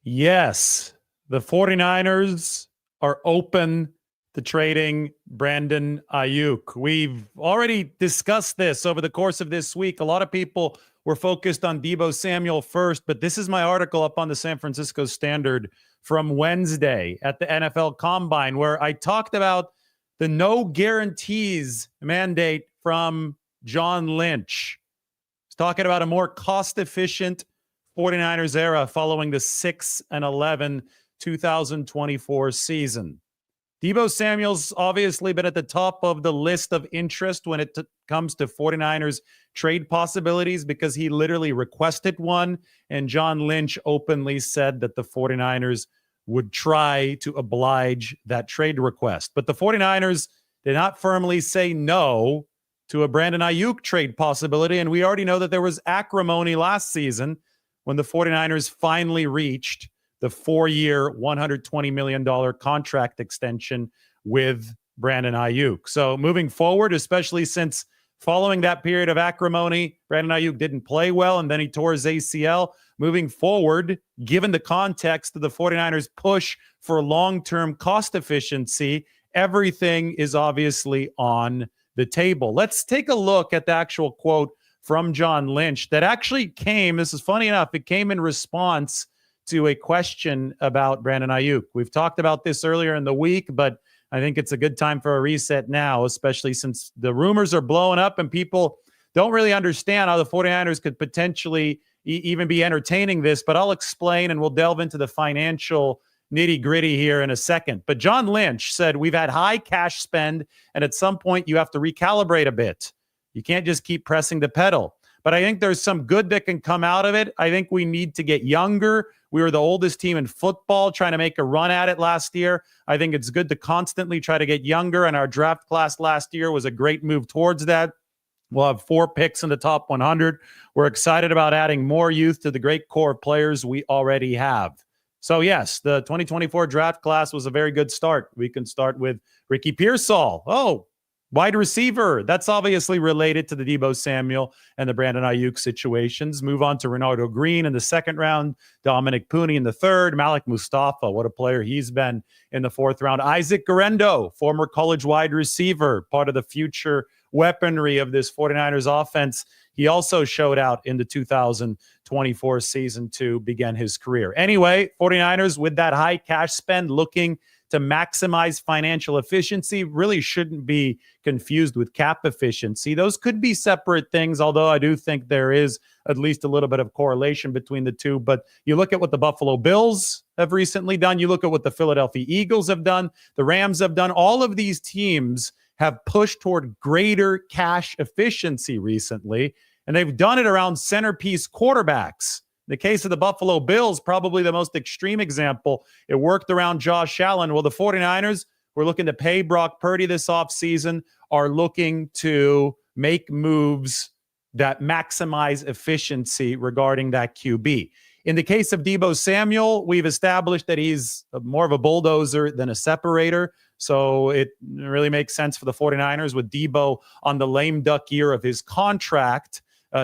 Yes, the 49ers are open to trading Brandon Aiyuk. We've already discussed this over the course of this week. A lot of people were focused on Deebo Samuel first, but this is my article up on the San Francisco Standard from Wednesday at the NFL Combine, where I talked about the no guarantees mandate from John Lynch. He's talking about a more cost-efficient 49ers era following the 6-11 2024 season. Deebo Samuel's obviously been at the top of the list of interest when it comes to 49ers trade possibilities because he literally requested one, and John Lynch openly said that the 49ers would try to oblige that trade request. But the 49ers did not firmly say no to a Brandon Aiyuk trade possibility, and we already know that there was acrimony last season when the 49ers finally reached the 4-year, $120 million contract extension with Brandon Aiyuk. So moving forward, especially since following that period of acrimony, Brandon Aiyuk didn't play well, and then he tore his ACL. Moving forward, given the context of the 49ers' push for long-term cost efficiency, everything is obviously on the table. Let's take a look at the actual quote from John Lynch that actually came, this is funny enough, it came in response to a question about Brandon Aiyuk. We've talked about this earlier in the week, but I think it's a good time for a reset now, especially since the rumors are blowing up and people don't really understand how the 49ers could potentially even be entertaining this, but I'll explain and we'll delve into the financial nitty-gritty here in a second. But John Lynch said, we've had high cash spend, and at some point you have to recalibrate a bit. You can't just keep pressing the pedal. But I think there's some good that can come out of it. I think we need to get younger. We were the oldest team in football trying to make a run at it last year. I think it's good to constantly try to get younger, and our draft class last year was a great move towards that. We'll have 4 picks in the top 100. We're excited about adding more youth to the great core of players we already have. So yes, the 2024 draft class was a very good start. We can start with Ricky Pearsall. Oh, wide receiver. That's obviously related to the Deebo Samuel and the Brandon Aiyuk situations. Move on to Renardo Green in the 2nd round, Dominic Pooney in the 3rd, Malik Mustafa, what a player he's been in the 4th round. Isaac Guerendo, former college wide receiver, part of the future weaponry of this 49ers offense. He also showed out in the 2024 season to begin his career. Anyway, 49ers with that high cash spend looking to maximize financial efficiency really shouldn't be confused with cap efficiency. Those could be separate things, although I do think there is at least a little bit of correlation between the two. But you look at what the Buffalo Bills have recently done. You look at what the Philadelphia Eagles have done. The Rams have done. All of these teams have pushed toward greater cash efficiency recently, and they've done it around centerpiece quarterbacks. The case of the Buffalo Bills, probably the most extreme example. It worked around Josh Allen. Well, the 49ers were looking to pay Brock Purdy this offseason, are looking to make moves that maximize efficiency regarding that QB. In the case of Deebo Samuel, we've established that he's more of a bulldozer than a separator. So it really makes sense for the 49ers with Deebo on the lame duck year of his contract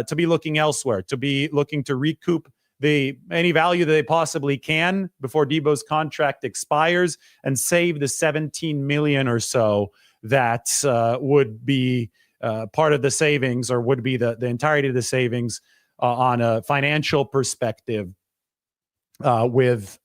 to be looking elsewhere, to be looking to recoup any value that they possibly can before Deebo's contract expires and save the $17 million or so that would be part of the savings, or would be the entirety of the savings on a financial perspective with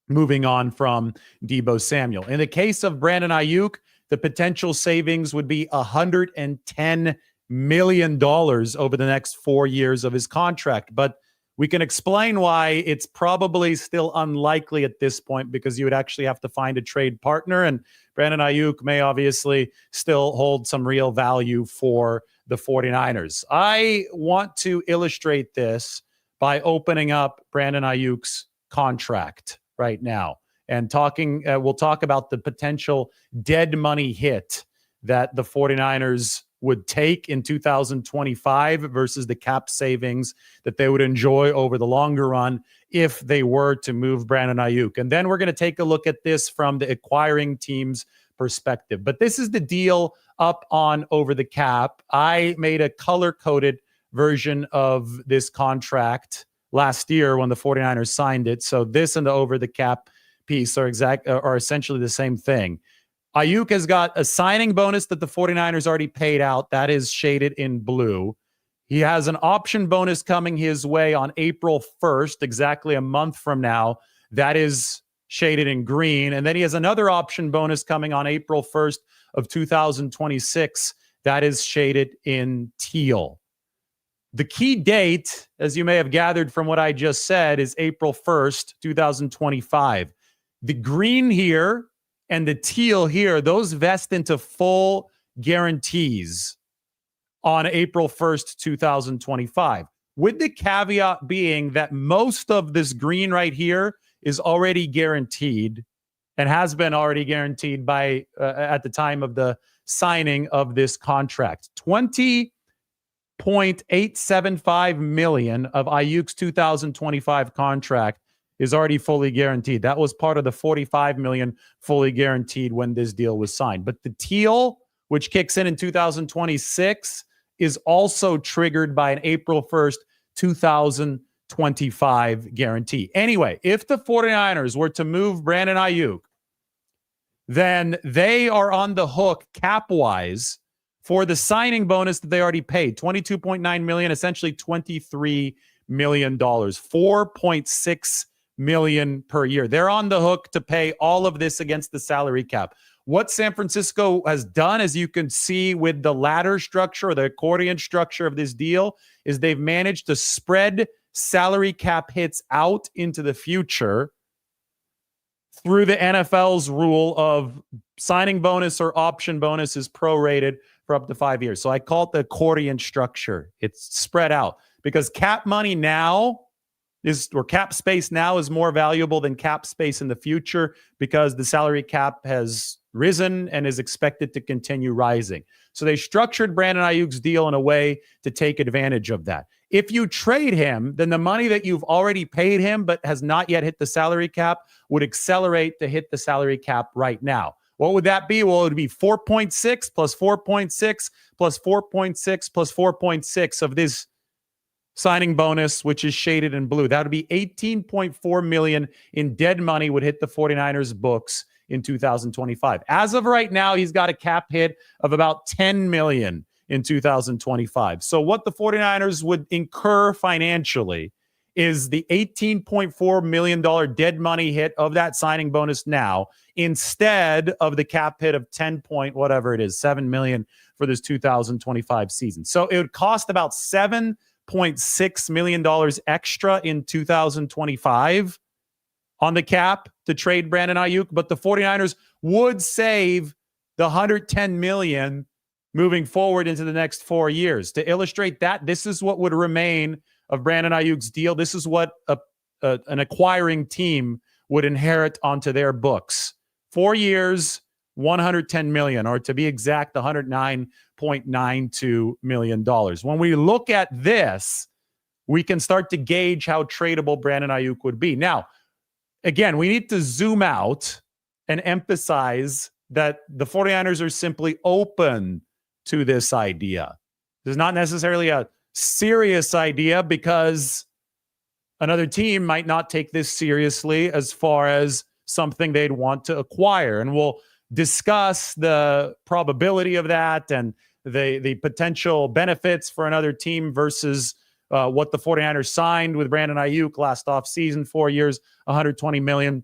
moving on from Deebo Samuel. In the case of Brandon Aiyuk, the potential savings would be $110 million over the next 4 years of his contract. But we can explain why it's probably still unlikely at this point, because you would actually have to find a trade partner, and Brandon Aiyuk may obviously still hold some real value for the 49ers. I want to illustrate this by opening up Brandon Aiyuk's contract right now and we'll talk about the potential dead money hit that the 49ers would take in 2025 versus the cap savings that they would enjoy over the longer run if they were to move Brandon Aiyuk. And then we're going to take a look at this from the acquiring team's perspective. But this is the deal up on Over the Cap. I made a color-coded version of this contract last year when the 49ers signed it. So this and the over the cap piece are essentially the same thing. Aiyuk has got a signing bonus that the 49ers already paid out. That is shaded in blue. He has an option bonus coming his way on April 1st, exactly a month from now. That is shaded in green. And then he has another option bonus coming on April 1st of 2026. That is shaded in teal. The key date, as you may have gathered from what I just said, is April 1st, 2025. The green here and the teal here, those vest into full guarantees on April 1st, 2025, with the caveat being that most of this green right here is already guaranteed and has been already guaranteed by at the time of the signing of this contract. $20.875 million of Aiyuk's 2025 contract is already fully guaranteed. That was part of the $45 million fully guaranteed when this deal was signed. But the teal, which kicks in 2026, is also triggered by an April 1st, 2025 guarantee. Anyway, if the 49ers were to move Brandon Aiyuk, then they are on the hook cap-wise for the signing bonus that they already paid, $22.9 million, essentially $23 million, $4.6 million per year. They're on the hook to pay all of this against the salary cap. What San Francisco has done, as you can see with the ladder structure or the accordion structure of this deal, is they've managed to spread salary cap hits out into the future through the NFL's rule of signing bonus or option bonus is prorated for up to 5 years. So I call it the accordion structure. It's spread out because cap money now cap space now is more valuable than cap space in the future because the salary cap has risen and is expected to continue rising. So they structured Brandon Aiyuk's deal in a way to take advantage of that. If you trade him, then the money that you've already paid him but has not yet hit the salary cap would accelerate to hit the salary cap right now. What would that be? Well, it would be 4.6 plus 4.6 plus 4.6 plus 4.6 of this signing bonus, which is shaded in blue. That would be $18.4 million in dead money would hit the 49ers books in 2025. As of right now, he's got a cap hit of about $10 million in 2025. So what the 49ers would incur financially is the $18.4 million dead money hit of that signing bonus now, instead of the cap hit of 10 point, whatever it is, $7 million for this 2025 season. So it would cost about $7.6 million extra in 2025 on the cap to trade Brandon Aiyuk, but the 49ers would save the $110 million moving forward into the next 4 years. To illustrate that, this is what would remain of Brandon Aiyuk's deal. This is what an acquiring team would inherit onto their books. 4 years, $110 million, or to be exact, $109.92 million. When we look at this, we can start to gauge how tradable Brandon Aiyuk would be. Now, again, we need to zoom out and emphasize that the 49ers are simply open to this idea. This is not necessarily a serious idea because another team might not take this seriously as far as something they'd want to acquire. And we'll discuss the probability of that and the potential benefits for another team versus what the 49ers signed with Brandon Aiyuk last offseason, 4 years, $120 million.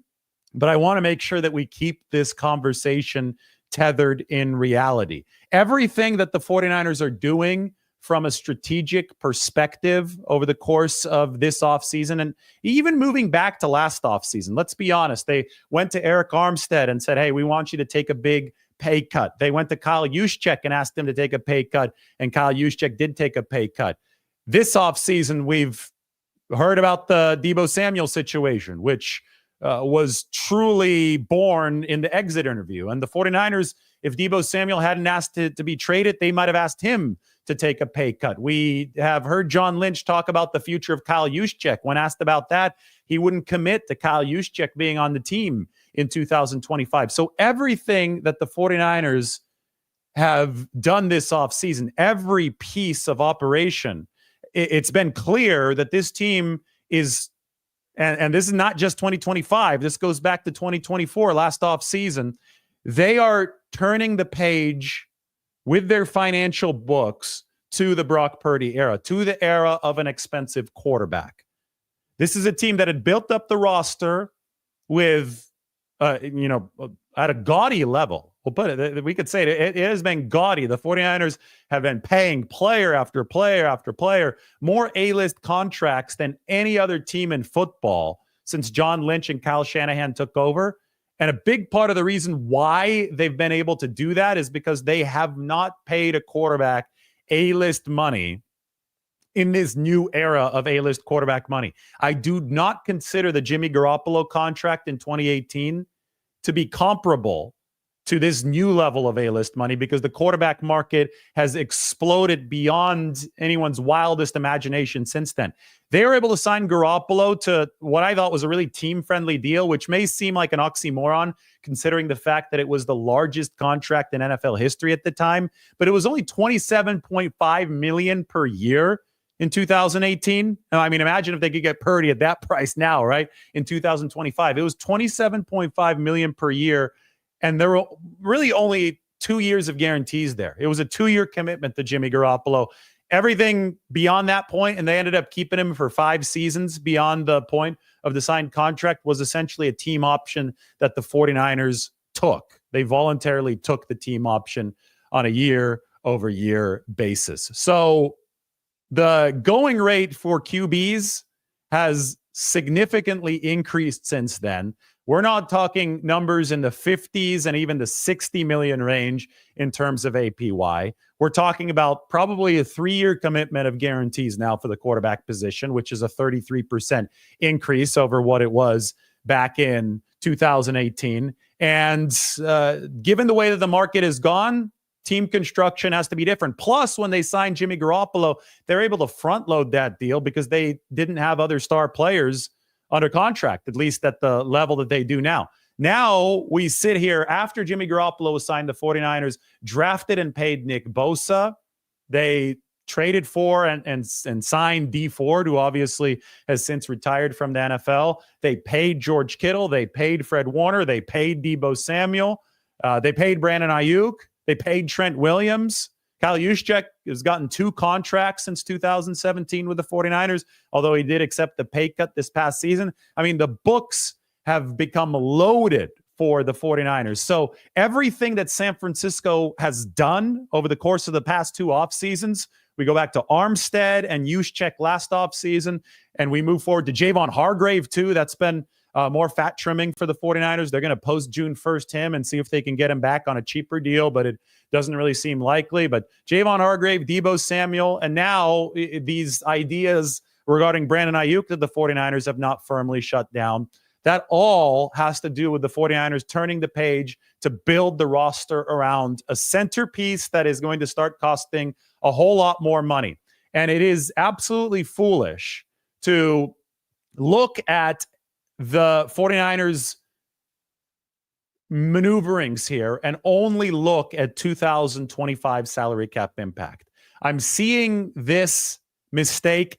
But I want to make sure that we keep this conversation tethered in reality. Everything that the 49ers are doing from a strategic perspective over the course of this offseason, and even moving back to last offseason, let's be honest, they went to Eric Armstead and said, hey, we want you to take a big pay cut. They went to Kyle Juszczyk and asked him to take a pay cut, and Kyle Juszczyk did take a pay cut. This offseason, we've heard about the Deebo Samuel situation, which was truly born in the exit interview. And the 49ers, if Deebo Samuel hadn't asked to be traded, they might have asked him to take a pay cut. We have heard John Lynch talk about the future of Kyle Juszczyk. When asked about that, he wouldn't commit to Kyle Juszczyk being on the team in 2025. So everything that the 49ers have done this offseason, every piece of operation, it's been clear that this team is, and this is not just 2025, this goes back to 2024, last off season. They are turning the page with their financial books to the Brock Purdy era, to the era of an expensive quarterback. This is a team that had built up the roster with, at a gaudy level. We'll put it, we could say it has been gaudy. The 49ers have been paying player after player after player more A-list contracts than any other team in football since John Lynch and Kyle Shanahan took over. And a big part of the reason why they've been able to do that is because they have not paid a quarterback A-list money in this new era of A-list quarterback money. I do not consider the Jimmy Garoppolo contract in 2018 to be comparable to this new level of A-list money because the quarterback market has exploded beyond anyone's wildest imagination since then. They were able to sign Garoppolo to what I thought was a really team-friendly deal, which may seem like an oxymoron considering the fact that it was the largest contract in NFL history at the time, but it was only $27.5 million per year in 2018. Now, I mean, imagine if they could get Purdy at that price now, right? In 2025, it was $27.5 million per year. And there were really only 2 years of guarantees there. It was a 2-year commitment to Jimmy Garoppolo. Everything beyond that point, and they ended up keeping him for 5 seasons beyond the point of the signed contract, was essentially a team option that the 49ers took. They voluntarily took the team option on a year-over-year basis. So the going rate for QBs has significantly increased since then. We're not talking numbers in the 50s and even the 60 million range in terms of APY. We're talking about probably a 3-year commitment of guarantees now for the quarterback position, which is a 33% increase over what it was back in 2018. And given the way that the market has gone, team construction has to be different. Plus, when they signed Jimmy Garoppolo, they're able to front load that deal because they didn't have other star players under contract, at least at the level that they do now. Now we sit here after Jimmy Garoppolo was signed, the 49ers drafted and paid Nick Bosa. They traded for and signed Dee Ford, who obviously has since retired from the NFL. They paid George Kittle. They paid Fred Warner. They paid Deebo Samuel. They paid Brandon Aiyuk. They paid Trent Williams. Kyle Juszczyk has gotten 2 contracts since 2017 with the 49ers, although he did accept the pay cut this past season. I mean, the books have become loaded for the 49ers. So everything that San Francisco has done over the course of the past 2 off seasons, we go back to Armstead and Juszczyk last off season, and we move forward to Javon Hargrave too. That's been more fat trimming for the 49ers. They're going to post June 1st him and see if they can get him back on a cheaper deal, but it doesn't really seem likely. But Javon Hargrave, Deebo Samuel, and now these ideas regarding Brandon Aiyuk that the 49ers have not firmly shut down, that all has to do with the 49ers turning the page to build the roster around a centerpiece that is going to start costing a whole lot more money. And it is absolutely foolish to look at the 49ers maneuverings here and only look at 2025 salary cap impact. I'm seeing this mistake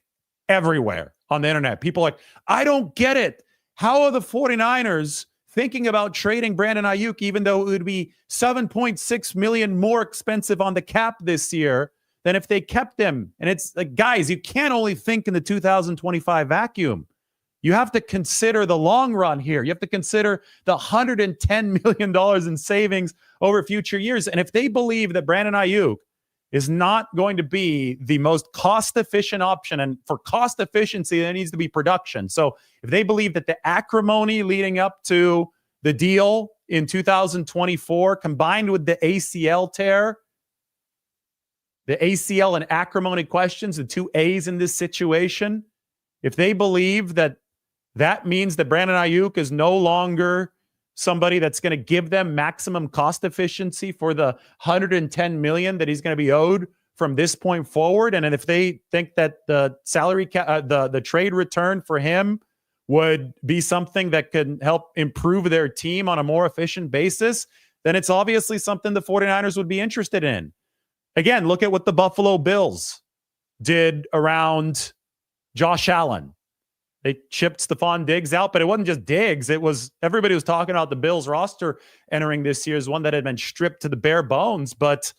everywhere on the internet. People are like, I don't get it. How are the 49ers thinking about trading Brandon Aiyuk, even though it would be $7.6 million more expensive on the cap this year than if they kept him? And it's like, guys, you can't only think in the 2025 vacuum. You have to consider the long run here. You have to consider the $110 million in savings over future years. And if they believe that Brandon Aiyuk is not going to be the most cost-efficient option, and for cost efficiency, there needs to be production. So if they believe that the acrimony leading up to the deal in 2024, combined with the ACL tear, the ACL and acrimony questions, the 2 A's in this situation, if they believe that that means that Brandon Aiyuk is no longer somebody that's going to give them maximum cost efficiency for the $110 million that he's going to be owed from this point forward. And if they think that the salary, the trade return for him would be something that could help improve their team on a more efficient basis, then it's obviously something the 49ers would be interested in. Again, look at what the Buffalo Bills did around Josh Allen. They chipped Stephon Diggs out, but it wasn't just Diggs. It was everybody was talking about the Bills roster entering this year as one that had been stripped to the bare bones, but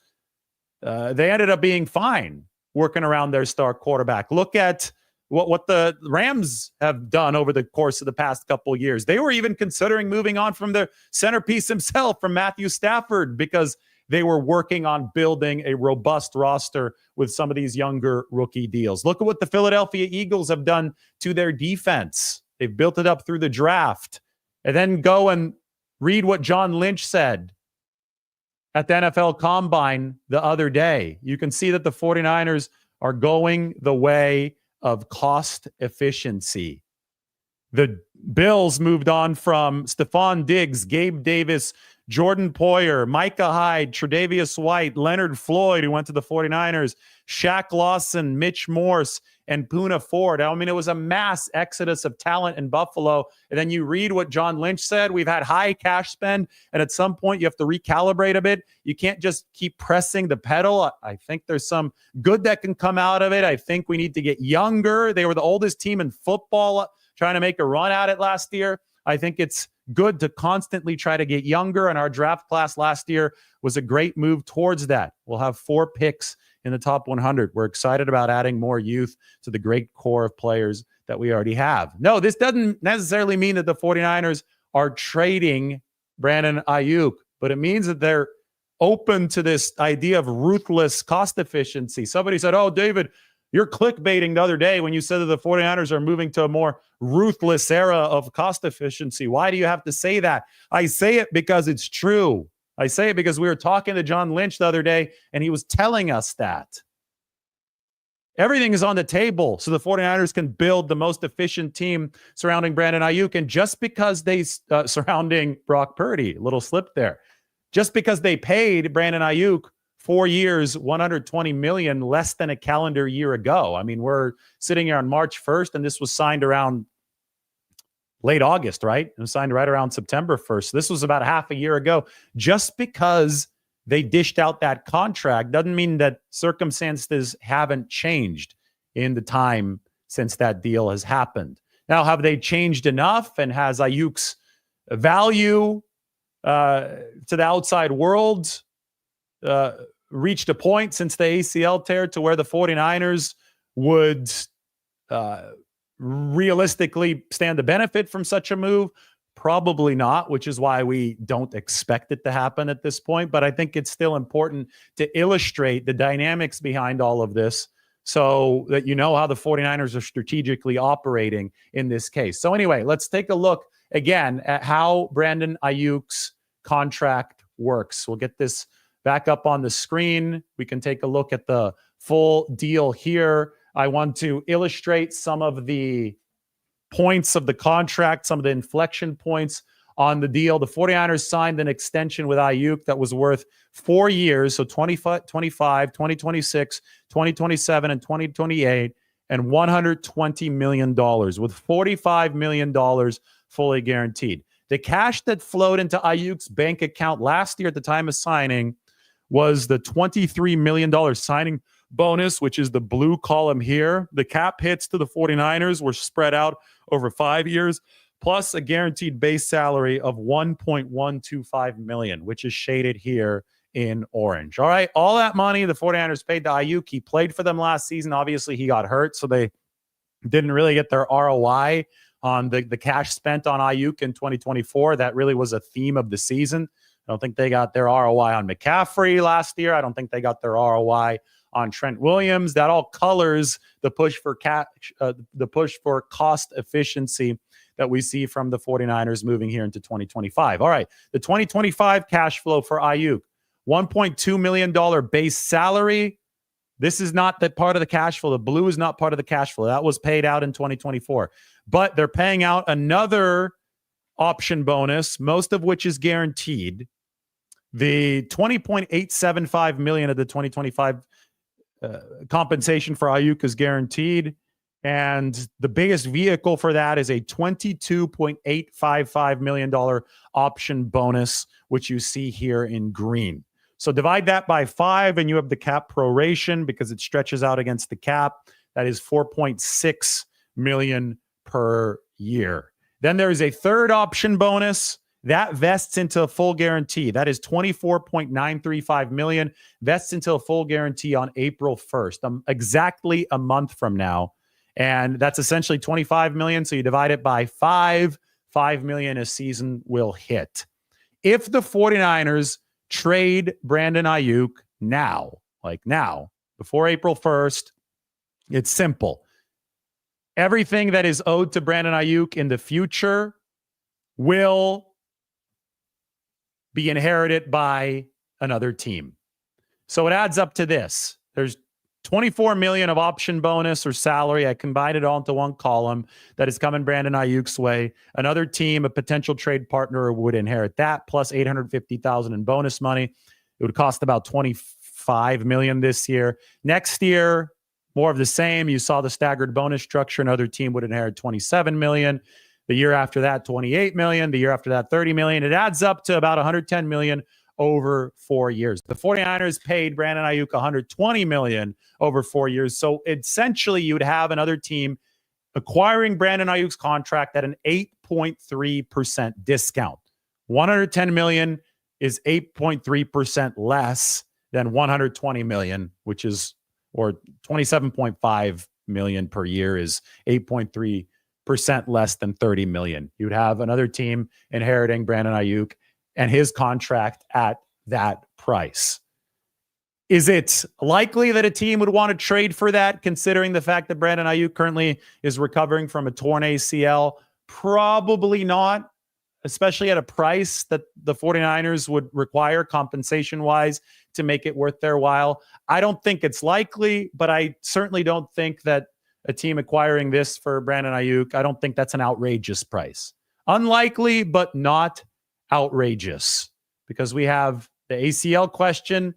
they ended up being fine working around their star quarterback. Look at what the Rams have done over the course of the past couple of years. They were even considering moving on from their centerpiece himself, from Matthew Stafford, because they were working on building a robust roster with some of these younger rookie deals. Look at what the Philadelphia Eagles have done to their defense. They've built it up through the draft. And then go and read what John Lynch said at the NFL Combine the other day. You can see that the 49ers are going the way of cost efficiency. The Bills moved on from Stephon Diggs, Gabe Davis, Jordan Poyer, Micah Hyde, Tre'Davious White, Leonard Floyd, who went to the 49ers, Shaq Lawson, Mitch Morse, and Poona Ford. I mean, it was a mass exodus of talent in Buffalo. And then you read what John Lynch said. We've had high cash spend, and at some point you have to recalibrate a bit. You can't just keep pressing the pedal. I think there's some good that can come out of it. I think we need to get younger. They were the oldest team in football trying to make a run at it last year. I think it's good to constantly try to get younger, and our draft class last year was a great move towards that. We'll have 4 picks in the top 100. We're excited about adding more youth to the great core of players that we already have. No, this doesn't necessarily mean that the 49ers are trading Brandon Aiyuk, but it means that they're open to this idea of ruthless cost efficiency. Somebody said, "Oh, David, you're clickbaiting the other day when you said that the 49ers are moving to a more ruthless era of cost efficiency. Why do you have to say that?" I say it because it's true. I say it because we were talking to John Lynch the other day, and he was telling us that. Everything is on the table so the 49ers can build the most efficient team surrounding Brandon Aiyuk. And just because they surrounding Brock Purdy, a little slip there, just because they paid Brandon Aiyuk 4 years, $120 million, less than a calendar year ago. I mean, we're sitting here on March 1st, and this was signed around late August, right? It was signed right around September 1st. So this was about half a year ago. Just because they dished out that contract doesn't mean that circumstances haven't changed in the time since that deal has happened. Now, have they changed enough, and has Ayuk's value to the outside world reached a point since the ACL tear to where the 49ers would realistically stand to benefit from such a move? Probably not, which is why we don't expect it to happen at this point. But I think it's still important to illustrate the dynamics behind all of this so that you know how the 49ers are strategically operating in this case. So anyway, let's take a look again at how Brandon Aiyuk's contract works. We'll get this back up on the screen. We can take a look at the full deal here. I want to illustrate some of the points of the contract, some of the inflection points on the deal. The 49ers signed an extension with Aiyuk that was worth 4 years, so 2025, 2026, 2027, and 2028, and $120 million, with $45 million fully guaranteed. The cash that flowed into Aiyuk's bank account last year at the time of signing was the $23 million signing bonus, which is the blue column here. The cap hits to the 49ers were spread out over 5 years, plus a guaranteed base salary of $1.125 million, which is shaded here in orange. All right, all that money the 49ers paid to Aiyuk. He played for them last season. Obviously, he got hurt, so they didn't really get their ROI on the cash spent on Aiyuk in 2024. That really was a theme of the season. I don't think they got their ROI on McCaffrey last year. I don't think they got their ROI on Trent Williams. That all colors the push for cost efficiency that we see from the 49ers moving here into 2025. All right, the 2025 cash flow for Aiyuk, $1.2 million base salary. This is not that part of the cash flow. The blue is not part of the cash flow. That was paid out in 2024. But they're paying out another option bonus, most of which is guaranteed. The $20.875 million of the 2025 compensation for Aiyuk is guaranteed. And the biggest vehicle for that is a $22.855 million option bonus, which you see here in green. So divide that by 5 and you have the cap proration because it stretches out against the cap. That is $4.6 million per year. Then there is a third option bonus that vests into a full guarantee. That is $24.935 million, vests into a full guarantee on April 1st, exactly a month from now. And that's essentially $25 million. So you divide it by $5 million a season will hit. If the 49ers trade Brandon Aiyuk now, before April 1st, it's simple. Everything that is owed to Brandon Aiyuk in the future will be inherited by another team. So it adds up to this. There's $24 million of option bonus or salary. I combined it all into one column that is coming Brandon Ayuk's way. Another team, a potential trade partner, would inherit that, plus $850,000 in bonus money. It would cost about $25 million this year. Next year, more of the same. You saw the staggered bonus structure. Another team would inherit $27 million. The year after that, $28 million. The year after that, $30 million. It adds up to about $110 million over 4 years. The 49ers paid Brandon Aiyuk $120 million over 4 years. So essentially, you'd have another team acquiring Brandon Ayuk's contract at an 8.3% discount. $110 million is 8.3% less than $120 million, which is, or $27.5 million per year is 8.3% less than $30 million. You'd have another team inheriting Brandon Aiyuk and his contract at that price. Is it likely that a team would want to trade for that, considering the fact that Brandon Aiyuk currently is recovering from a torn ACL? Probably not, especially at a price that the 49ers would require compensation-wise to make it worth their while. I don't think it's likely, but I certainly don't think that a team acquiring this for Brandon Aiyuk, I don't think that's an outrageous price. Unlikely, but not outrageous, because we have the ACL question.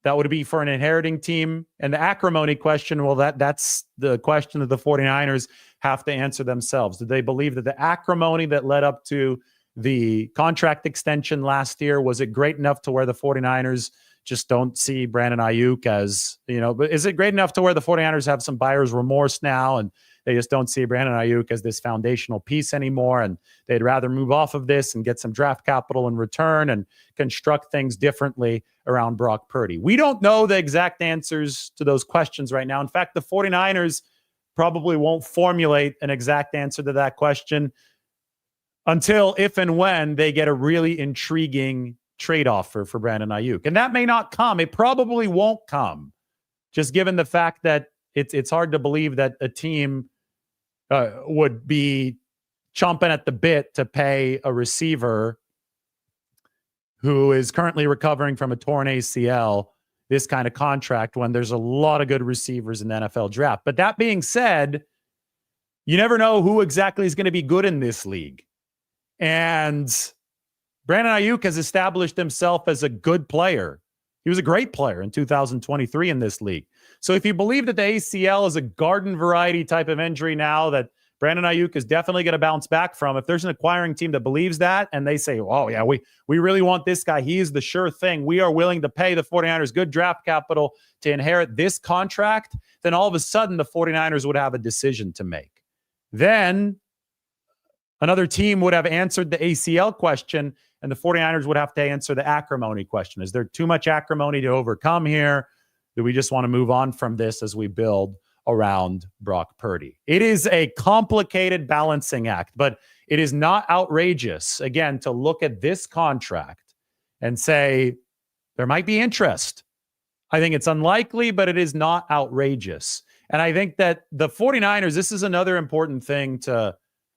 That would be for an inheriting team. And the acrimony question, well, that's the question that the 49ers have to answer themselves. Do they believe that the acrimony that led up to the contract extension last year, was it great enough to where the 49ers just don't see Brandon Aiyuk as, but is it great enough to where the 49ers have some buyer's remorse now and they just don't see Brandon Aiyuk as this foundational piece anymore, and they'd rather move off of this and get some draft capital in return and construct things differently around Brock Purdy? We don't know the exact answers to those questions right now. In fact, the 49ers probably won't formulate an exact answer to that question until, if and when, they get a really intriguing trade offer for Brandon Aiyuk. And that may not come. It probably won't come, just given the fact that it's hard to believe that a team would be chomping at the bit to pay a receiver who is currently recovering from a torn ACL this kind of contract when there's a lot of good receivers in the NFL draft. But that being said, you never know who exactly is going to be good in this league. And Brandon Aiyuk has established himself as a good player. He was a great player in 2023 in this league. So if you believe that the ACL is a garden variety type of injury now that Brandon Aiyuk is definitely going to bounce back from, if there's an acquiring team that believes that and they say, oh yeah, we really want this guy, he is the sure thing, we are willing to pay the 49ers good draft capital to inherit this contract, then all of a sudden the 49ers would have a decision to make. Then another team would have answered the ACL question, and the 49ers would have to answer the acrimony question. Is there too much acrimony to overcome here? Do we just want to move on from this as we build around Brock Purdy? It is a complicated balancing act, but it is not outrageous, again, to look at this contract and say there might be interest. I think it's unlikely, but it is not outrageous. And I think that the 49ers, this is another important thing to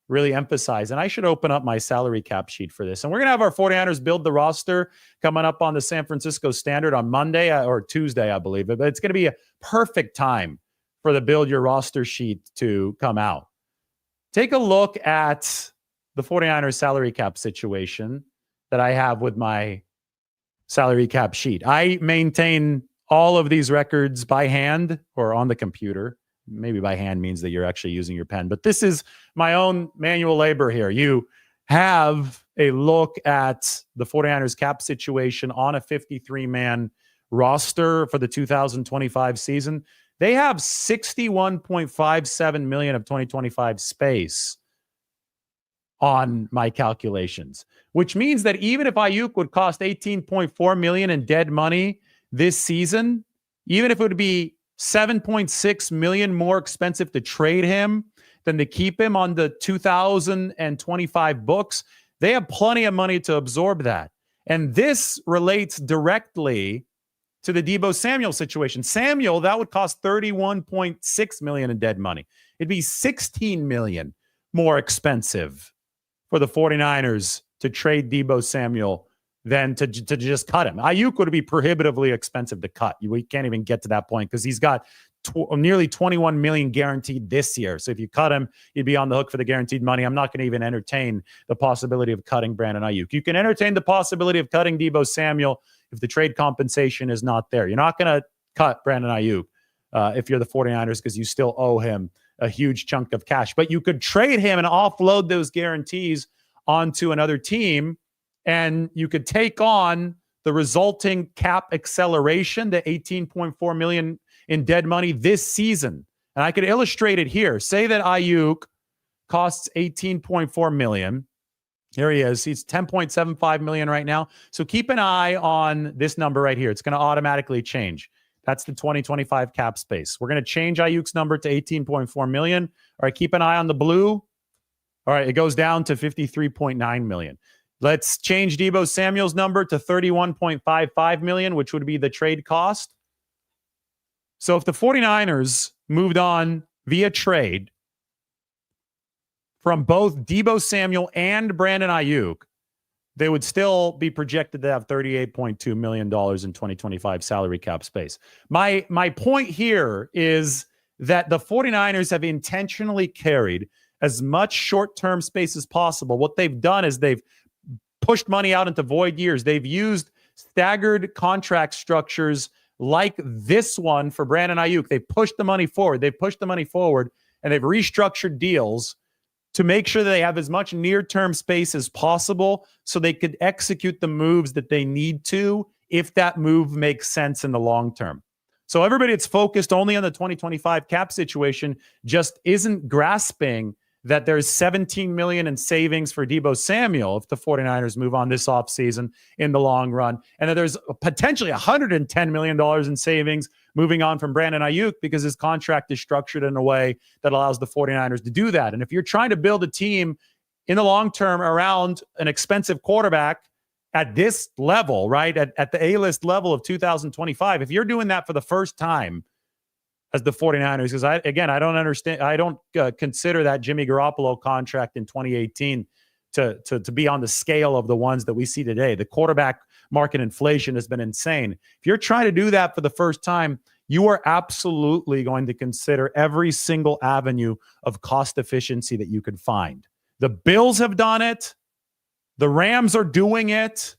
really emphasize. And I should open up my salary cap sheet for this. And we're going to have our 49ers build the roster coming up on the San Francisco Standard on Monday or Tuesday, I believe. But it's going to be a perfect time for the build your roster sheet to come out. Take a look at the 49ers salary cap situation that I have with my salary cap sheet. I maintain all of these records by hand or on the computer. Maybe by hand means that you're actually using your pen, but this is my own manual labor here. You have a look at the 49ers cap situation on a 53-man roster for the 2025 season. They have 61.57 million of 2025 space on my calculations, which means that even if Aiyuk would cost 18.4 million in dead money this season, even if it would be 7.6 million more expensive to trade him than to keep him on the 2025 books, they have plenty of money to absorb that. And this relates directly to the Deebo Samuel situation. Samuel, that would cost 31.6 million in dead money. It'd be 16 million more expensive for the 49ers to trade Deebo Samuel than to just cut him. Aiyuk would be prohibitively expensive to cut. We can't even get to that point because he's got nearly 21 million guaranteed this year. So if you cut him, you'd be on the hook for the guaranteed money. I'm not going to even entertain the possibility of cutting Brandon Aiyuk. You can entertain the possibility of cutting Deebo Samuel if the trade compensation is not there. You're not going to cut Brandon Aiyuk if you're the 49ers because you still owe him a huge chunk of cash. But you could trade him and offload those guarantees onto another team, and you could take on the resulting cap acceleration, the 18.4 million in dead money this season. And I could illustrate it here. Say that Aiyuk costs 18.4 million. Here he is. He's 10.75 million right now. So keep an eye on this number right here. It's going to automatically change. That's the 2025 cap space. We're going to change Aiyuk's number to 18.4 million. All right, keep an eye on the blue. All right, it goes down to 53.9 million. Let's change Deebo Samuel's number to 31.55 million, which would be the trade cost. So if the 49ers moved on via trade from both Deebo Samuel and Brandon Aiyuk, they would still be projected to have $38.2 million in 2025 salary cap space. My point here is that the 49ers have intentionally carried as much short-term space as possible. What they've done is they've pushed money out into void years. They've used staggered contract structures like this one for Brandon Aiyuk. They pushed the money forward. They've pushed the money forward, and they've restructured deals to make sure that they have as much near-term space as possible so they could execute the moves that they need to if that move makes sense in the long term. So everybody that's focused only on the 2025 cap situation just isn't grasping that there's 17 million in savings for Deebo Samuel if the 49ers move on this offseason in the long run, and that there's potentially $110 million in savings moving on from Brandon Aiyuk because his contract is structured in a way that allows the 49ers to do that. And if you're trying to build a team in the long term around an expensive quarterback at this level, right, at the A-list level of 2025, if you're doing that for the first time as the 49ers, because I don't understand, I don't consider that Jimmy Garoppolo contract in 2018 to be on the scale of the ones that we see today. The quarterback market inflation has been insane. If you're trying to do that for the first time, you are absolutely going to consider every single avenue of cost efficiency that you could find. The Bills have done it. The Rams are doing it.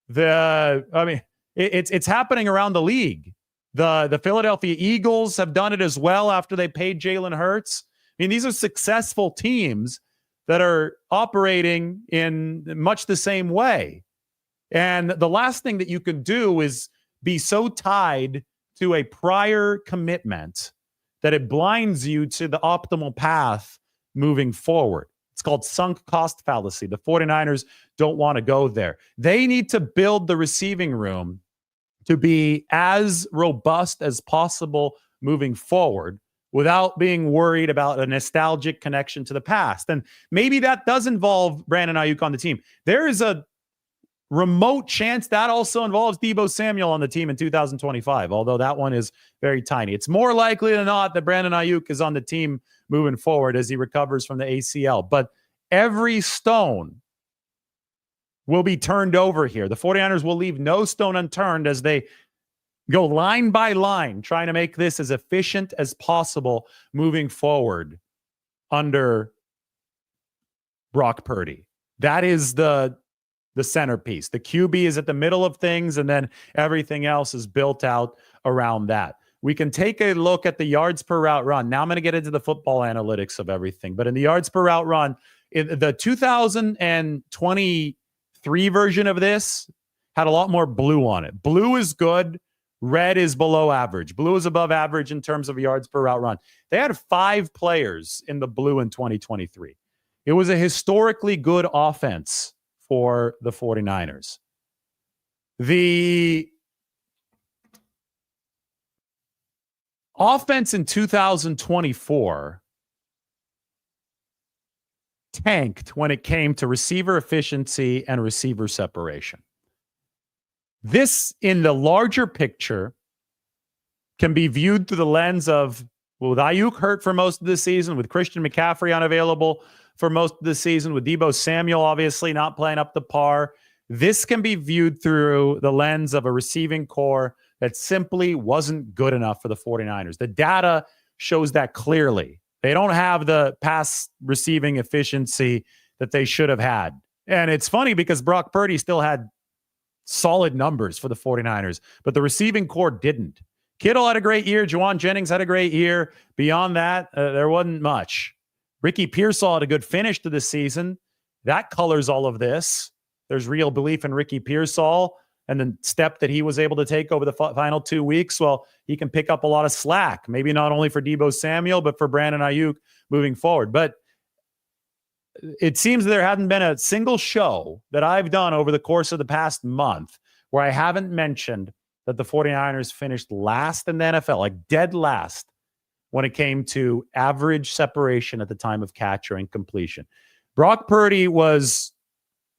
It's happening around the league. The Philadelphia Eagles have done it as well after they paid Jalen Hurts. I mean, these are successful teams that are operating in much the same way. And the last thing that you can do is be so tied to a prior commitment that it blinds you to the optimal path moving forward. It's called sunk cost fallacy. The 49ers don't want to go there. They need to build the receiving room to be as robust as possible moving forward without being worried about a nostalgic connection to the past. And maybe that does involve Brandon Aiyuk on the team. There is a remote chance that also involves Deebo Samuel on the team in 2025, although that one is very tiny. It's more likely than not that Brandon Aiyuk is on the team moving forward as he recovers from the ACL. But every stone will be turned over here. The 49ers will leave no stone unturned as they go line by line, trying to make this as efficient as possible moving forward under Brock Purdy. That is the centerpiece. The QB is at the middle of things, and then everything else is built out around that. We can take a look at the yards per route run. Now I'm going to get into the football analytics of everything. But in the yards per route run, in the 2023 version of this had a lot more blue on it. Blue is good. Red is below average. Blue is above average in terms of yards per route run. They had 5 players in the blue in 2023. It was a historically good offense for the 49ers. The offense in 2024 tanked when it came to receiver efficiency and receiver separation. This, in the larger picture, can be viewed through the lens of, well, with Aiyuk hurt for most of the season, with Christian McCaffrey unavailable for most of the season, with Deebo Samuel obviously not playing up to par. This can be viewed through the lens of a receiving core that simply wasn't good enough for the 49ers. The data shows that clearly. They don't have the pass receiving efficiency that they should have had. And it's funny because Brock Purdy still had solid numbers for the 49ers, but the receiving core didn't. Kittle had a great year. Juwan Jennings had a great year. Beyond that, there wasn't much. Ricky Pearsall had a good finish to the season. That colors all of this. There's real belief in Ricky Pearsall and the step that he was able to take over the final 2 weeks. Well, he can pick up a lot of slack, maybe not only for Deebo Samuel, but for Brandon Aiyuk moving forward. But it seems there hadn't been a single show that I've done over the course of the past month where I haven't mentioned that the 49ers finished last in the NFL, like dead last, when it came to average separation at the time of catch or incompletion. Brock Purdy was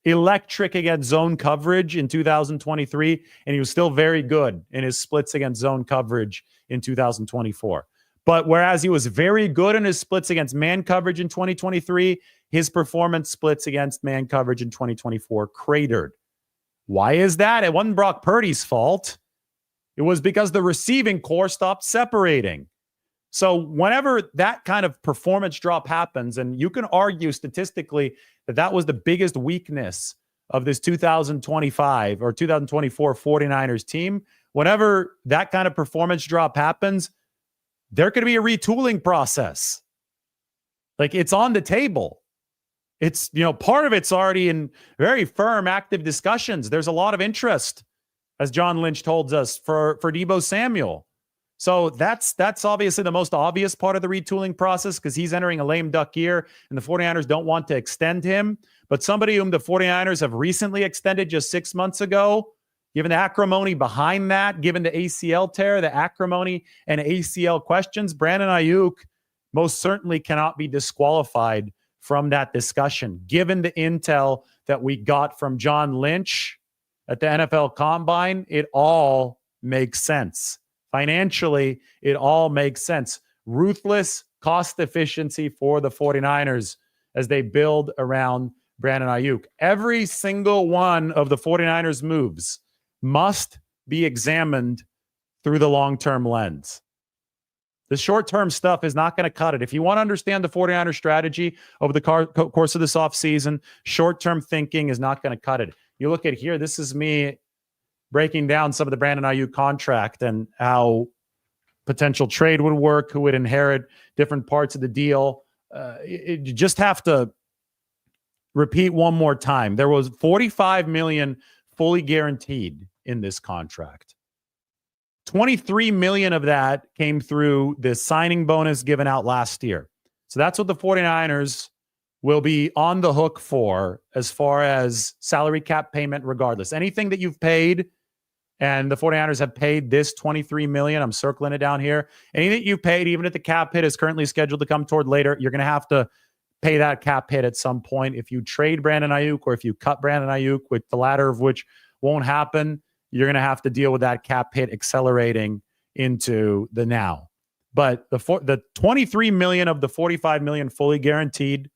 electric against zone coverage in 2023, and he was still very good in his splits against zone coverage in 2024. But whereas he was very good in his splits against man coverage in 2023, his performance splits against man coverage in 2024 cratered. Why is that? It wasn't Brock Purdy's fault. It was because the receiving core stopped separating. So whenever that kind of performance drop happens, and you can argue statistically that that was the biggest weakness of this 2025 or 2024 49ers team, whenever that kind of performance drop happens, there could be a retooling process. Like, it's on the table. It's, part of it's already in very firm, active discussions. There's a lot of interest, as John Lynch told us, for Deebo Samuel. So that's obviously the most obvious part of the retooling process because he's entering a lame duck year and the 49ers don't want to extend him. But somebody whom the 49ers have recently extended just 6 months ago, given the acrimony behind that, given the ACL tear, the acrimony and ACL questions, Brandon Aiyuk most certainly cannot be disqualified from that discussion, given the intel that we got from John Lynch at the NFL Combine. It all makes sense. Financially, it all makes sense. Ruthless cost efficiency for the 49ers as they build around Brandon Aiyuk. Every single one of the 49ers moves must be examined through the long-term lens. The short-term stuff is not going to cut it. If you want to understand the 49ers strategy over the course of this offseason, short-term thinking is not going to cut it. You look at here, this is me breaking down some of the Brandon Aiyuk contract and how potential trade would work, who would inherit different parts of the deal. You just have to repeat one more time. There was $45 million fully guaranteed in this contract. $23 million of that came through the signing bonus given out last year. So that's what the 49ers will be on the hook for as far as salary cap payment regardless. Anything that you've paid, and the 49ers have paid this $23 million, I'm circling it down here. Anything you've paid, even if the cap hit is currently scheduled to come toward later, you're going to have to pay that cap hit at some point. If you trade Brandon Aiyuk or if you cut Brandon Aiyuk, with the latter of which won't happen, you're going to have to deal with that cap hit accelerating into the now. But the $23 million of the $45 million fully guaranteed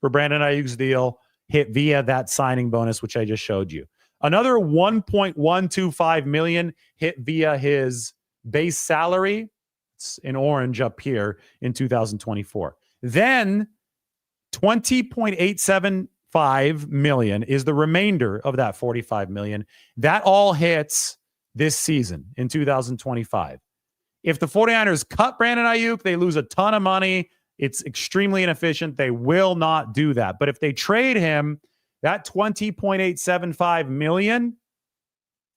for Brandon Aiyuk's deal hit via that signing bonus, which I just showed you. Another $1.125 million hit via his base salary. It's in orange up here in 2024. Then $20.875 million is the remainder of that $45 million. That all hits this season in 2025. If the 49ers cut Brandon Aiyuk, they lose a ton of money. It's extremely inefficient. They will not do that. But if they trade him, that $20.875 million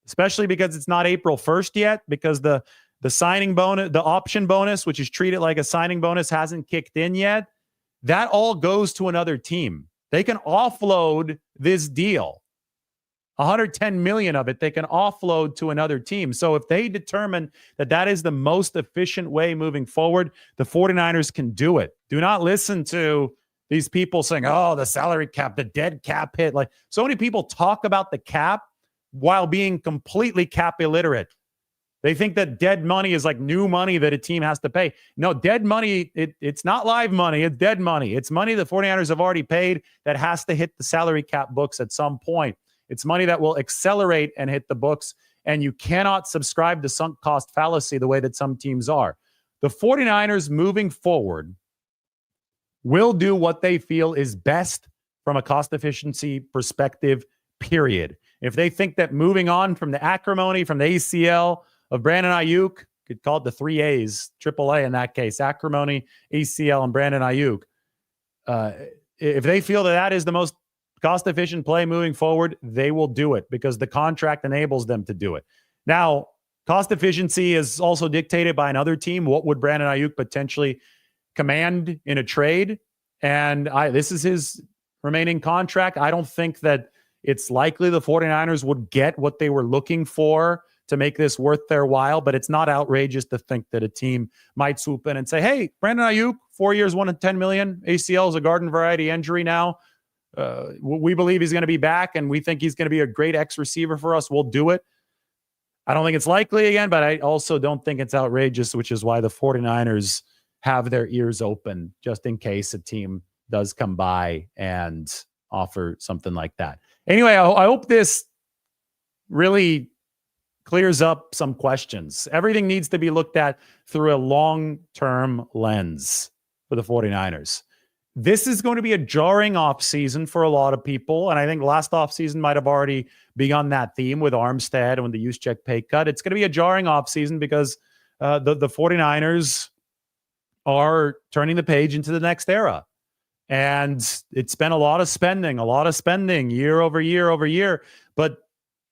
especially because it's not April 1st yet, because the signing bonus, the option bonus, which is treated like a signing bonus, hasn't kicked in yet. That all goes to another team. They can offload this deal. 110 million of it, they can offload to another team. So if they determine that that is the most efficient way moving forward, the 49ers can do it. Do not listen to these people saying, oh, the salary cap, the dead cap hit. Like, so many people talk about the cap while being completely cap illiterate. They think that dead money is like new money that a team has to pay. No, dead money, it's not live money. It's dead money. It's money the 49ers have already paid that has to hit the salary cap books at some point. It's money that will accelerate and hit the books, and you cannot subscribe to sunk cost fallacy the way that some teams are. The 49ers moving forward will do what they feel is best from a cost efficiency perspective, period. If they think that moving on from the acrimony, from the ACL of Brandon Aiyuk, could call it the 3 A's, AAA in that case, acrimony, ACL, and Brandon Aiyuk. If they feel that that is the most cost-efficient play moving forward, they will do it because the contract enables them to do it. Now, cost efficiency is also dictated by another team. What would Brandon Aiyuk potentially command in a trade? And this is his remaining contract. I don't think that it's likely the 49ers would get what they were looking for to make this worth their while, but it's not outrageous to think that a team might swoop in and say, hey, Brandon Aiyuk, 4 years, $110 million. ACL is a garden variety injury now. We believe he's going to be back, and we think he's going to be a great X receiver for us. We'll do it. I don't think it's likely again, but I also don't think it's outrageous, which is why the 49ers have their ears open just in case a team does come by and offer something like that. Anyway, I hope this really clears up some questions. Everything needs to be looked at through a long-term lens for the 49ers. This is going to be a jarring offseason for a lot of people, and I think last offseason might have already begun that theme with Armstead and with the Juszczyk pay cut. It's going to be a jarring offseason because the 49ers are turning the page into the next era. And it's been a lot of spending year over year. But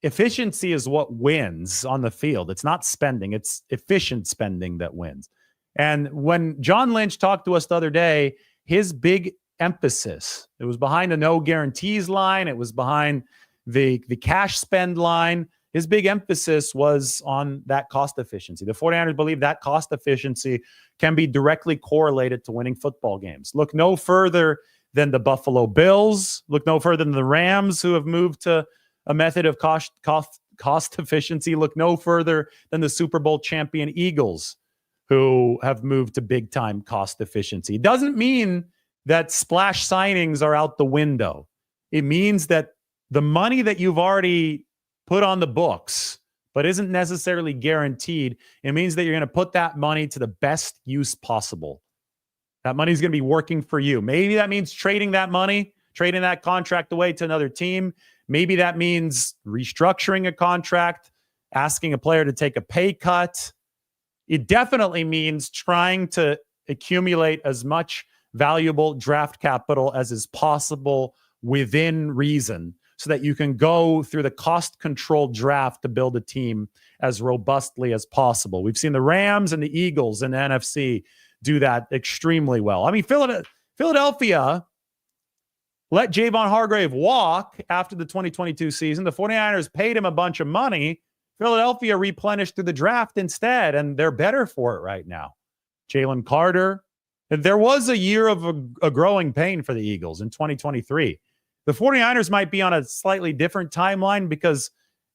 efficiency is what wins on the field. It's not spending. It's efficient spending that wins. And when John Lynch talked to us the other day, his big emphasis, it was behind the no guarantees line. It was behind the cash spend line. His big emphasis was on that cost efficiency. The 49ers believe that cost efficiency can be directly correlated to winning football games. Look no further than the Buffalo Bills. Look no further than the Rams, who have moved to a method of cost efficiency. Look no further than the Super Bowl champion Eagles, who have moved to big-time cost efficiency. It doesn't mean that splash signings are out the window. It means that the money that you've already put on the books, but isn't necessarily guaranteed, it means that you're going to put that money to the best use possible. That money is going to be working for you. Maybe that means trading that money, trading that contract away to another team. Maybe that means restructuring a contract, asking a player to take a pay cut. It definitely means trying to accumulate as much valuable draft capital as is possible within reason, so that you can go through the cost-controlled draft to build a team as robustly as possible. We've seen the Rams and the Eagles in the NFC do that extremely well. I mean, Philadelphia let Javon Hargrave walk after the 2022 season. The 49ers paid him a bunch of money. Philadelphia replenished through the draft instead, and they're better for it right now. Jalen Carter. There was a year of a growing pain for the Eagles in 2023. The 49ers might be on a slightly different timeline because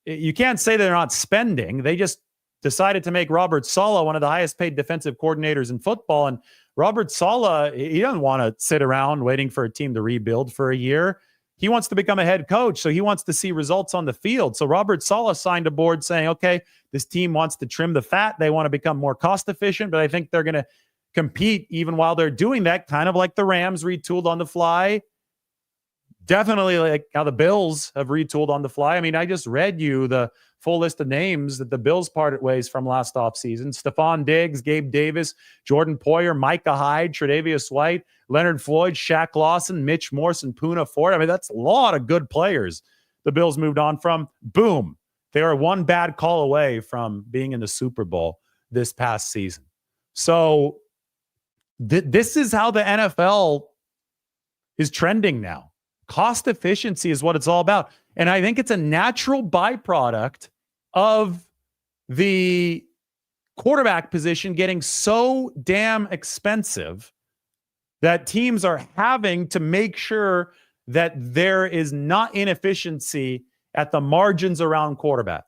you can't say they're not spending. They just decided to make Robert Saleh one of the highest paid defensive coordinators in football. And Robert Saleh, he doesn't want to sit around waiting for a team to rebuild for a year. He wants to become a head coach, so he wants to see results on the field. So Robert Saleh signed a board saying, okay, this team wants to trim the fat. They want to become more cost efficient, but I think they're going to compete even while they're doing that, kind of like the Rams retooled on the fly. Definitely like how the Bills have retooled on the fly. I mean, I just read you the full list of names that the Bills parted ways from last offseason. Stephon Diggs, Gabe Davis, Jordan Poyer, Micah Hyde, Tre'Davious White, Leonard Floyd, Shaq Lawson, Mitch Morse, and Poona Ford. I mean, that's a lot of good players the Bills moved on from. Boom. They are one bad call away from being in the Super Bowl this past season. So this is how the NFL is trending now. Cost efficiency is what it's all about. And I think it's a natural byproduct of the quarterback position getting so damn expensive that teams are having to make sure that there is not inefficiency at the margins around quarterback.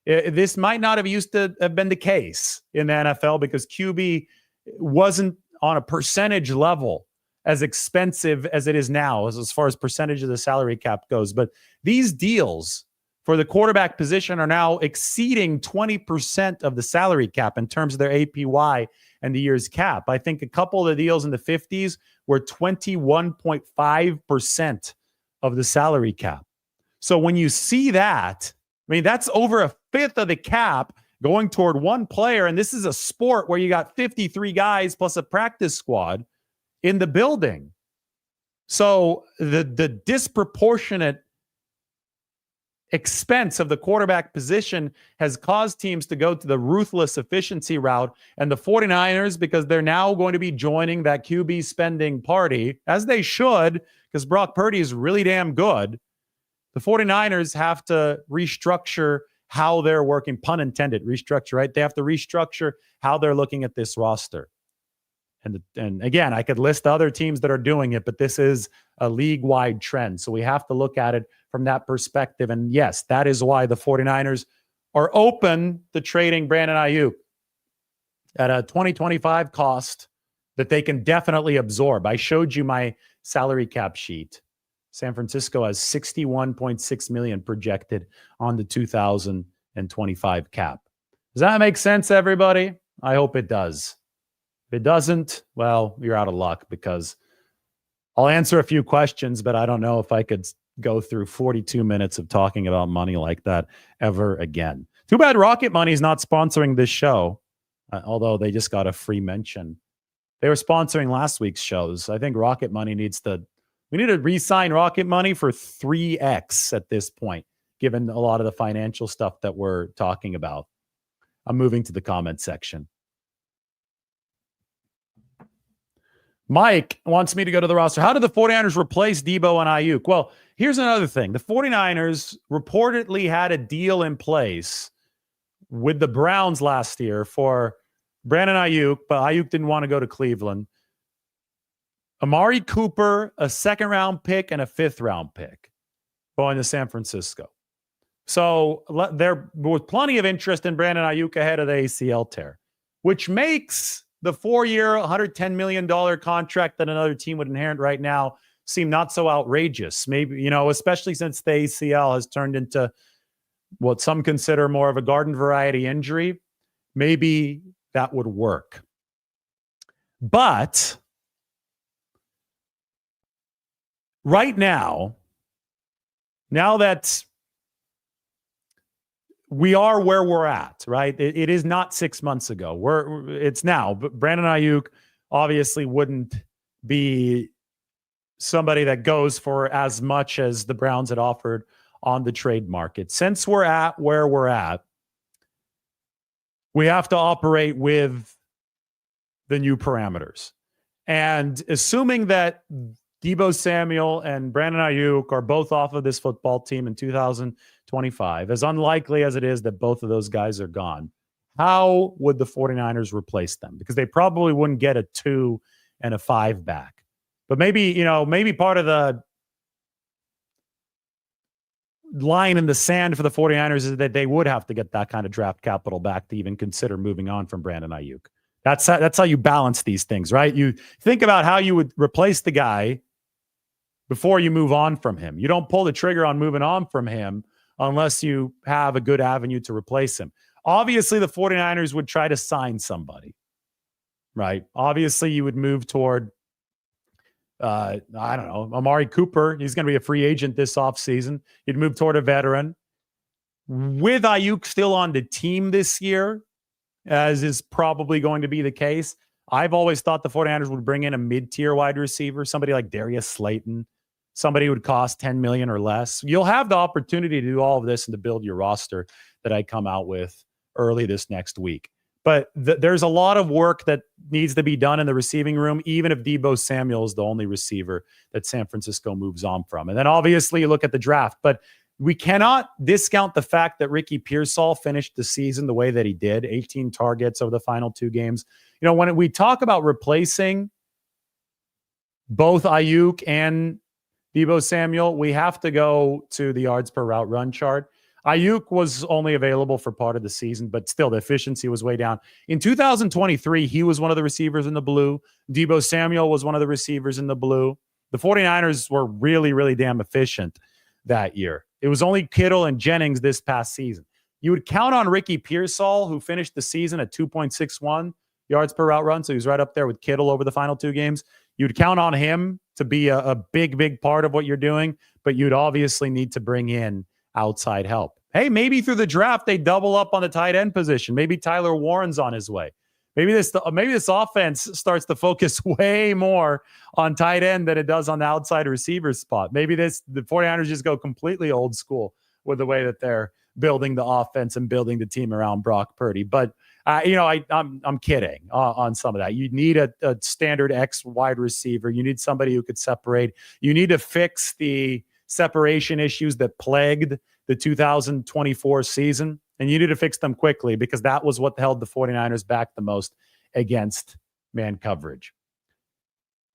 This might not have used to have been the case in the NFL because QB wasn't on a percentage level as expensive as it is now as far as percentage of the salary cap goes. But these deals for the quarterback position are now exceeding 20% of the salary cap in terms of their APY and the year's cap. I think a couple of the deals in the 50s were 21.5% of the salary cap. So when you see that, I mean, that's over a fifth of the cap going toward one player. And this is a sport where you got 53 guys plus a practice squad in the building. So the disproportionate expense of the quarterback position has caused teams to go to the ruthless efficiency route. And the 49ers, because they're now going to be joining that QB spending party, as they should, because Brock Purdy is really damn good, the 49ers have to restructure how they're working, pun intended, restructure, right? They have to restructure how they're looking at this roster. And again, I could list other teams that are doing it, but this is a league-wide trend. So we have to look at it from that perspective. And yes, that is why the 49ers are open to trading Brandon Aiyuk at a 2025 cost that they can definitely absorb. I showed you my salary cap sheet. San Francisco has $61.6 million projected on the 2025 cap. Does that make sense, everybody? I hope it does. If it doesn't, well, you're out of luck because I'll answer a few questions, but I don't know if I could go through 42 minutes of talking about money like that ever again. Too bad Rocket Money is not sponsoring this show, although they just got a free mention. They were sponsoring last week's shows. I think Rocket Money we need to re-sign Rocket Money for 3x at this point, given a lot of the financial stuff that we're talking about. I'm moving to the comment section. Mike wants me to go to the roster. How did the 49ers replace Debo and Aiyuk? Well, here's another thing. The 49ers reportedly had a deal in place with the Browns last year for Brandon Aiyuk, but Aiyuk didn't want to go to Cleveland. Amari Cooper, a second-round pick, and a fifth-round pick going to San Francisco. So there was plenty of interest in Brandon Aiyuk ahead of the ACL tear, which makes the 4-year, $110 million contract that another team would inherit right now seem not so outrageous. Maybe, especially since the ACL has turned into what some consider more of a garden variety injury. Maybe that would work. But right now that we are where we're at, right? It is not 6 months ago. It's now. But Brandon Aiyuk obviously wouldn't be somebody that goes for as much as the Browns had offered on the trade market. Since we're at where we're at, we have to operate with the new parameters. And assuming that Deebo Samuel and Brandon Aiyuk are both off of this football team in 2025, as unlikely as it is that both of those guys are gone, how would the 49ers replace them? Because they probably wouldn't get a 2 and a 5 back. But maybe part of the line in the sand for the 49ers is that they would have to get that kind of draft capital back to even consider moving on from Brandon Aiyuk. That's how you balance these things, right? You think about how you would replace the guy before you move on from him. You don't pull the trigger on moving on from him unless you have a good avenue to replace him. Obviously, the 49ers would try to sign somebody, right? Obviously, you would move toward, I don't know, Amari Cooper. He's going to be a free agent this offseason. You'd move toward a veteran. With Aiyuk still on the team this year, as is probably going to be the case, I've always thought the 49ers would bring in a mid-tier wide receiver, somebody like Darius Slayton, somebody who would cost 10 million or less. You'll have the opportunity to do all of this and to build your roster that I come out with early this next week. But there's a lot of work that needs to be done in the receiving room, even if Deebo Samuel is the only receiver that San Francisco moves on from. And then obviously you look at the draft, but we cannot discount the fact that Ricky Pearsall finished the season the way that he did, 18 targets over the final 2 games. You know, when we talk about replacing both Aiyuk and Deebo Samuel, we have to go to the yards per route run chart. Aiyuk was only available for part of the season, but still the efficiency was way down. In 2023, he was one of the receivers in the blue. Deebo Samuel was one of the receivers in the blue. The 49ers were really, really damn efficient that year. It was only Kittle and Jennings this past season. You would count on Ricky Pearsall, who finished the season at 2.61 yards per route run. So he was right up there with Kittle over the final 2 games. You'd count on him to be a big, big part of what you're doing, but you'd obviously need to bring in outside help. Hey, maybe through the draft, they double up on the tight end position. Maybe Tyler Warren's on his way. Maybe this offense starts to focus way more on tight end than it does on the outside receiver spot. Maybe the 49ers just go completely old school with the way that they're building the offense and building the team around Brock Purdy. But I'm kidding on some of that. You need a standard X wide receiver. You need somebody who could separate. You need to fix the separation issues that plagued the 2024 season, and you need to fix them quickly because that was what held the 49ers back the most against man coverage.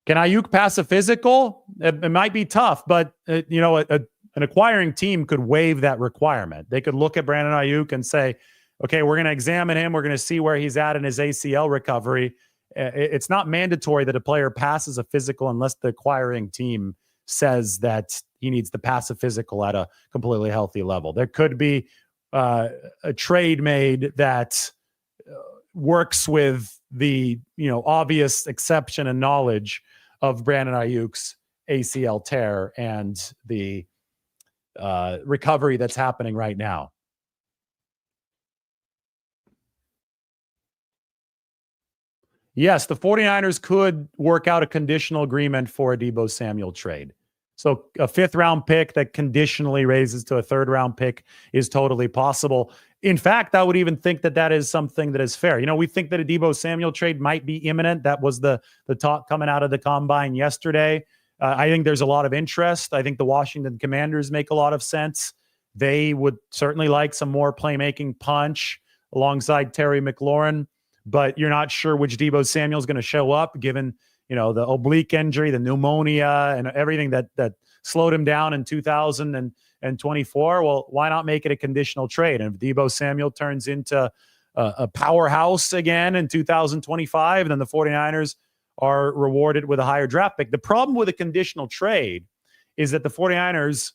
Can Aiyuk pass a physical? It might be tough, but an acquiring team could waive that requirement. They could look at Brandon Aiyuk and say, okay, we're going to examine him. We're going to see where he's at in his ACL recovery. It's not mandatory that a player passes a physical unless the acquiring team says that he needs to pass a physical at a completely healthy level. There could be a trade made that works with the obvious exception and knowledge of Brandon Aiyuk's ACL tear and the recovery that's happening right now. Yes, the 49ers could work out a conditional agreement for a Deebo Samuel trade. So a 5th-round pick that conditionally raises to a 3rd-round pick is totally possible. In fact, I would even think that is something that is fair. We think that a Deebo Samuel trade might be imminent. That was the talk coming out of the combine yesterday. I think there's a lot of interest. I think the Washington Commanders make a lot of sense. They would certainly like some more playmaking punch alongside Terry McLaurin, but you're not sure which Deebo Samuel is going to show up given the oblique injury, the pneumonia, and everything that slowed him down in 2024. Well, why not make it a conditional trade? And if Deebo Samuel turns into a powerhouse again in 2025, then the 49ers are rewarded with a higher draft pick. The problem with a conditional trade is that the 49ers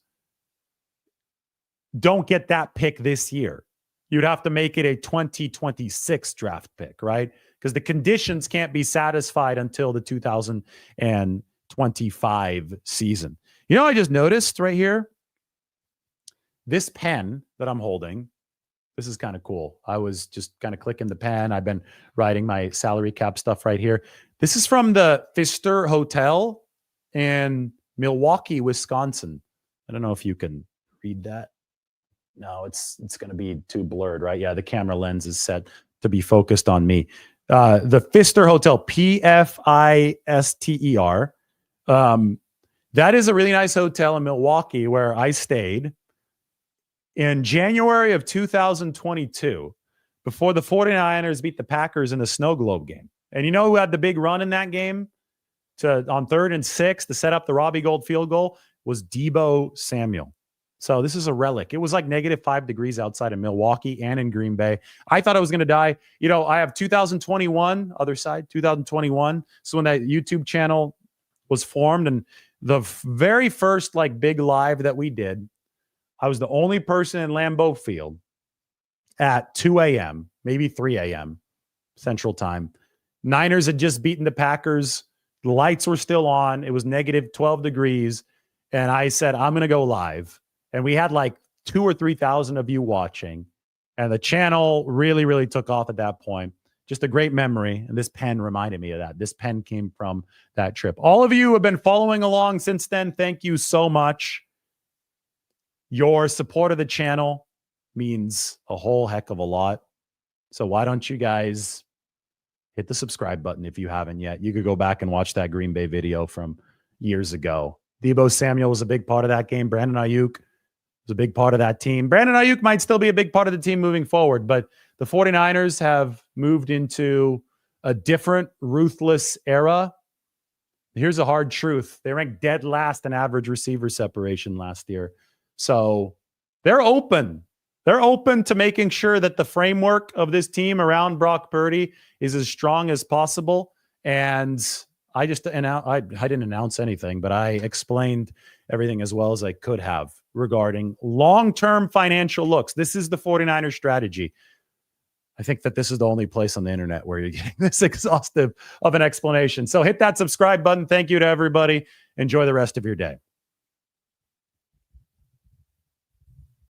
don't get that pick this year. You'd have to make it a 2026 draft pick, right? Because the conditions can't be satisfied until the 2025 season. I just noticed right here, this pen that I'm holding, this is kind of cool. I was just kind of clicking the pen. I've been writing my salary cap stuff right here. This is from the Pfister Hotel in Milwaukee, Wisconsin. I don't know if you can read that. No, it's going to be too blurred, right? Yeah, the camera lens is set to be focused on me. The Pfister Hotel, Pfister. That is a really nice hotel in Milwaukee where I stayed in January of 2022 before the 49ers beat the Packers in the Snow Globe game. And you know who had the big run in that game on 3rd and 6 to set up the Robbie Gould field goal? Was Deebo Samuel. So this is a relic. It was like -5 degrees outside of Milwaukee and in Green Bay. I thought I was going to die. I have 2021, other side, 2021. So when that YouTube channel was formed, and the very first big live that we did, I was the only person in Lambeau Field at 2 a.m., maybe 3 a.m. Central Time. Niners had just beaten the Packers. The lights were still on. It was -12 degrees. And I said, I'm going to go live. And we had 2,000 or 3,000 of you watching. And the channel really, really took off at that point. just a great memory. And this pen reminded me of that. This pen came from that trip. All of you have been following along since then. Thank you so much. Your support of the channel means a whole heck of a lot. So why don't you guys hit the subscribe button if you haven't yet? You could go back and watch that Green Bay video from years ago. Deebo Samuel was a big part of that game. Brandon Aiyuk was a big part of that team. Brandon Aiyuk might still be a big part of the team moving forward, but the 49ers have moved into a different ruthless era. Here's a hard truth. They ranked dead last in average receiver separation last year. So they're open. They're open to making sure that the framework of this team around Brock Purdy is as strong as possible. And I didn't announce anything, but I explained everything as well as I could have regarding long-term financial looks. This is the 49ers strategy. I think that this is the only place on the internet where you're getting this exhaustive of an explanation. So hit that subscribe button. Thank you to everybody. Enjoy the rest of your day.